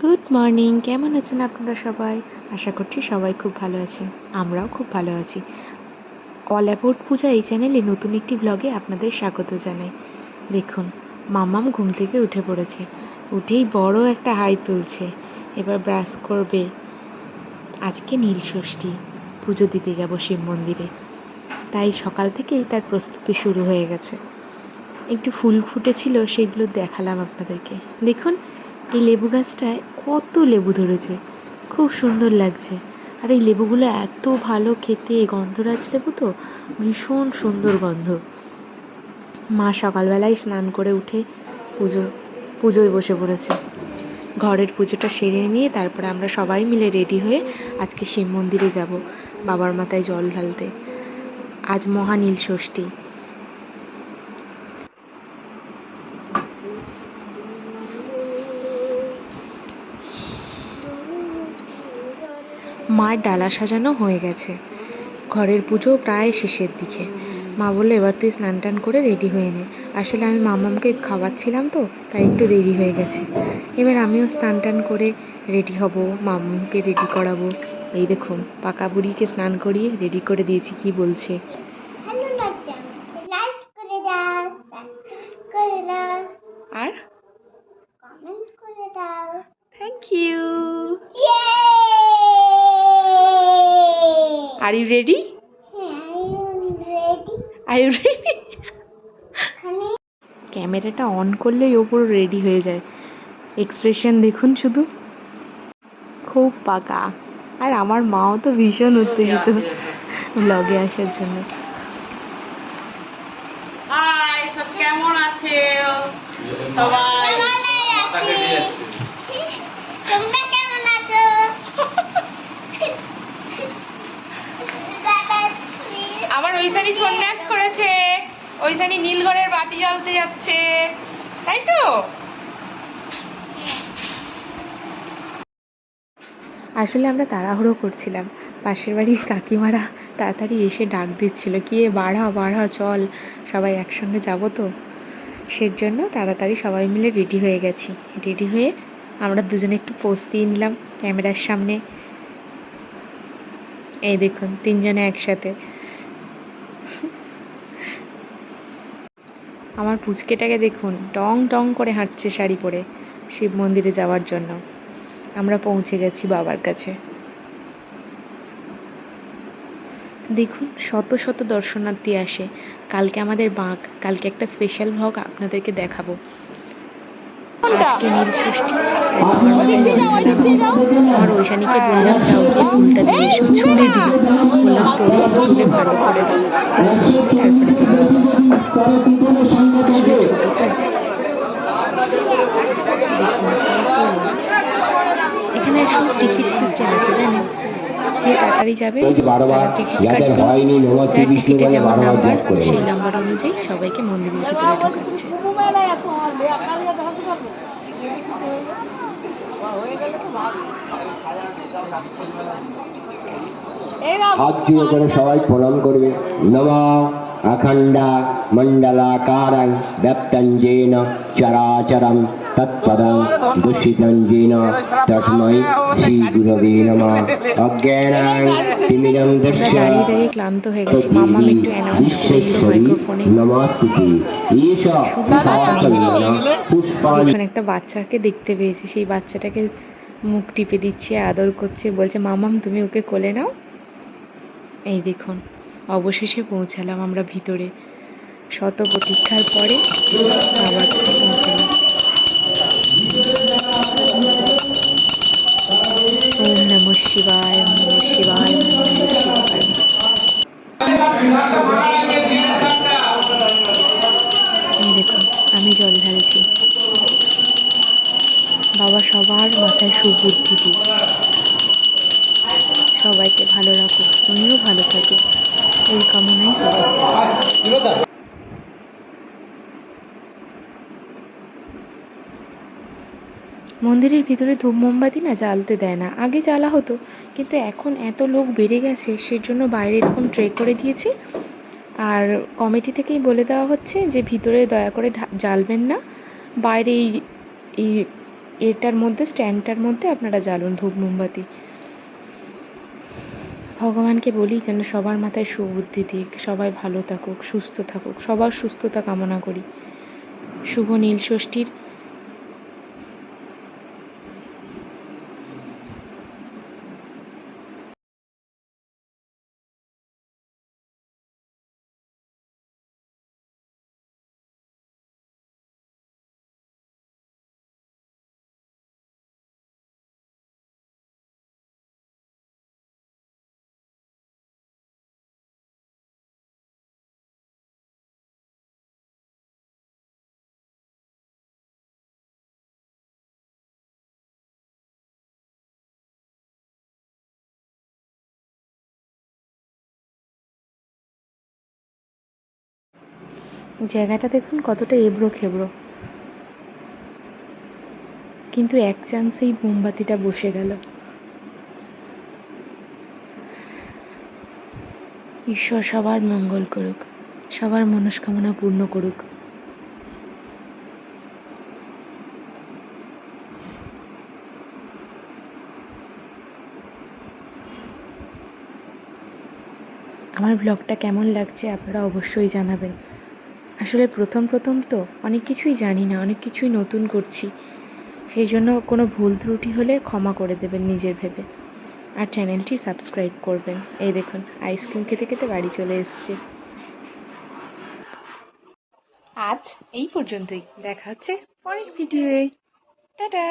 Good morning, কেমন আছেন আপনারা সবাই? আশা করছি সবাই খুব ভালো আছেন। আমরাও খুব ভালো আছি। অল অ্যাবাউট পূজা এই চ্যানেলে নতুন একটি ব্লগে আপনাদের স্বাগত জানাই। দেখুন, মাম্মাম ঘুম থেকে উঠে পড়েছে। উঠেই বড় একটা হাই তুলছে। এবার ব্রাশ করবে। আজকে নীলষষ্ঠী, পুজো দিতে যাব শিব মন্দিরে। তাই সকাল থেকেই তার প্রস্তুতি শুরু হয়ে গেছে। একটু ফুল ফুটেছিল, সেগুলো দেখালাম আপনাদেরকে। দেখুন, এই লেবু গাছটায় কত লেবু ধরেছে, খুব সুন্দর লাগছে। আর এই লেবুগুলো এত ভালো খেতে, গন্ধরাজ লেবু তো, ভীষণ সুন্দর গন্ধ। মা সকালবেলায় স্নান করে উঠে পুজোয় বসে পড়েছে। ঘরের পুজোটা সেরে নিয়ে তারপরে আমরা সবাই মিলে রেডি হয়ে আজকে শিব মন্দিরে যাব বাবার মাথায় জল ঢালতে। আজ মহানীল ষষ্ঠী। মার ডালা সাজানো হয়ে গেছে, ঘরের পুজো প্রায় শেষের দিকে। মা বললো এবার তুই স্নান টান করে রেডি হয়ে নে। আসলে আমি মামামকে খাওয়াচ্ছিলাম তো, তাই একটু দেরি হয়ে গেছে। এবার আমিও স্নান টান করে রেডি হব, মামামকে রেডি করাবো। এই দেখুন, পাকা বুড়িকে স্নান করিয়ে রেডি করে দিয়েছি। কি বলছে? আর thank you. Are you ready? Are you ready? ক্যামেরাটা অন করলেই ওপর রেডি হয়ে যায়। এক্সপ্রেশন দেখুন শুধু, খুব পাকা। আর আমার মাও তো ভীষণ উত্তেজিত ব্লগে আসার জন্য। হাই, সব কেমন আছে সবাই? তোমরা কেমন আছো? আমার ঐশানী সন্ন্যাস করেছে, ঐশানী নীলঘরের বাতি জ্বলতে যাচ্ছে, তাই তো? আসলে আমরা তাড়াহুড়ো করছিলাম। পাশের বাড়ির কাকিমারা তাড়াতাড়ি এসে ডাক দিচ্ছিল, কি বাড়া বাড়া চল, সবাই একসঙ্গে যাব তো। সেজন্য তাড়াতাড়ি সবাই মিলে রেডি হয়ে গেছি। রেডি হয়ে আমরা দুজনে একটু পোজ দিয়ে নিলাম ক্যামেরার সামনে। এই দেখুন, তিনজনে একসাথে। আমার পুচকেটাকে দেখুন, টং টং করে হাঁটছে শাড়ি পরে শিব মন্দিরে যাওয়ার জন্য। আমরা পৌঁছে গেছি বাবার কাছে। দেখুন, শত শত দর্শনার্থী আসে। কালকে আমাদের বাঁক, কালকে একটা স্পেশাল ভ্লগ আপনাদেরকে দেখাবো। আজকে নীল ষষ্ঠী, তাই বাবার মাথায় জল ঢালা হবে। আমার ঐশানীকে বললাম, যাও গিয়ে ফুলটা দিয়ে এসো। ছুঁড়ে দিল, বললাম তোর তুলে ভালো করে দাও, তারপরে দিল। আসলে ছোট তো। দেখুন, এখানে আসলে টিকিট সিস্টেম আছে, জানেন? যে তাড়াতাড়ি যাবে টিকিট কাটবে, যার টিকিটে যেমন নাম্বার সেই নাম্বার অনুযায়ী সবাইকে মন্দিরের ভিতরে ঢোকাচ্ছে। হাত জুড়ে করে সবাই প্রণাম করবে। নমঃ অখণ্ডা মণ্ডলাকারং ব্যক্তং যেন চরাচরং তৎপদং দূষিতং যেন তস্मै শ্রী গুরবে নমঃ। অজ্ঞানাং তিমিরং দস্য দাঁড়িয়ে দাঁড়িয়ে ক্লান্ত হয়ে গেছি। মাম্মাম একটু অ্যানাউন্স করে দিল মাইক্রোফোনে। নমস্তুতে ঈশ পুষ্পাঞ্জলি। এখানে একটা বাচ্চাকে দেখতে পেয়েছি, সেই বাচ্চাটাকে মুখ টিপে দিচ্ছে, আদর করছে, বলছে মাম্মাম তুমি ওকে কোলে নাও। এই দেখুন, অবশেষে পৌঁছালাম আমরা ভিতরে। শত প্রতীক্ষার পরে বাবার কাছে পৌঁছালাম। ওম নমঃ শিবায়, ওম নমঃ শিবায়, ওম নমঃ শিবায়। এই দেখুন, আমি জল ঢালছি। বাবা সবার মাথায় সুবুদ্ধি দিই, সবাইকে ভালো রাখুক, তুমিও ভালো থাকো, এই কামনাই করি। মন্দিরের ভিতরে ধূপ মোমবাতি না জ্বালতে দেয় না, আগে জ্বালা হতো, কিন্তু এখন এত লোক বেড়ে গেছে, সেজন্য বাইরে এরকম ট্রে করে দিয়েছে। আর কমিটি থেকেই বলে দেওয়া হচ্ছে যে ভিতরে দয়া করে জ্বালবেন না, বাইরে এই এটার মধ্যে স্ট্যান্ডটার মধ্যে আপনারা জ্বালুন ধূপ মোমবাতি। ভগবানকে বলি যেন সবার মাথায় সুবুদ্ধি দিক, সবাই ভালো থাকুক, সুস্থ থাকুক, সবার সুস্থতা কামনা করি। শুভ নীল ষষ্ঠীর জায়গাটা দেখুন কতটা এবড়ো খেবড়ো, কিন্তু এক চান্সেই মোমবাতিটা বসে গেল। ঈশ্বর সবার মঙ্গল করুক, সবার মনস্কামনা পূর্ণ করুক। আমার ব্লগটা কেমন লাগছে আপনারা অবশ্যই জানাবেন। আসলে প্রথম তো অনেক কিছুই জানি না, অনেক কিছুই নতুন করছি, সেই জন্য কোনো ভুল ত্রুটি হলে ক্ষমা করে দেবেন নিজের ভেবে। আর চ্যানেলটি সাবস্ক্রাইব করবেন। এই দেখুন আইসক্রিম খেতে খেতে বাড়ি চলে এসেছি। আজ এই পর্যন্তই, দেখা হচ্ছে পরের ভিডিওয়ে। টাটা।